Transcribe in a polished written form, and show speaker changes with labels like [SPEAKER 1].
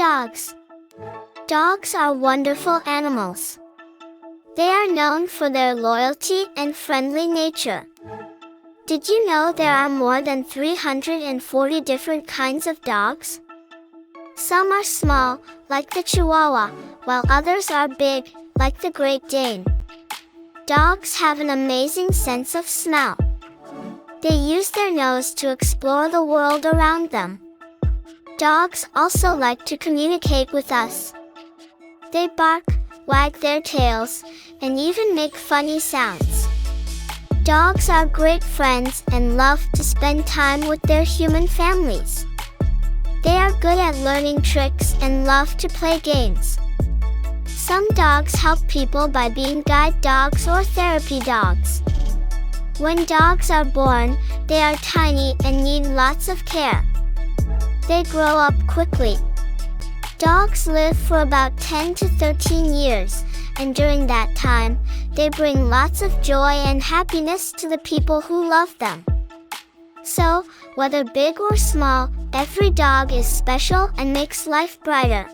[SPEAKER 1] Dogs. Dogs are wonderful animals. They are known for their loyalty and friendly nature. Did you know there are more than 340 different kinds of dogs? Some are small, like the Chihuahua, while others are big, like the Great Dane. Dogs have an amazing sense of smell. They use their nose to explore the world around them. Dogs also like to communicate with us. They bark, wag their tails, and even make funny sounds. Dogs are great friends and love to spend time with their human families. They are good at learning tricks and love to play games. Some dogs help people by being guide dogs or therapy dogs. When dogs are born, they are tiny and need lots of care. They grow up quickly. Dogs live for about 10 to 13 years, and during that time, they bring lots of joy and happiness to the people who love them. So, whether big or small, every dog is special and makes life brighter.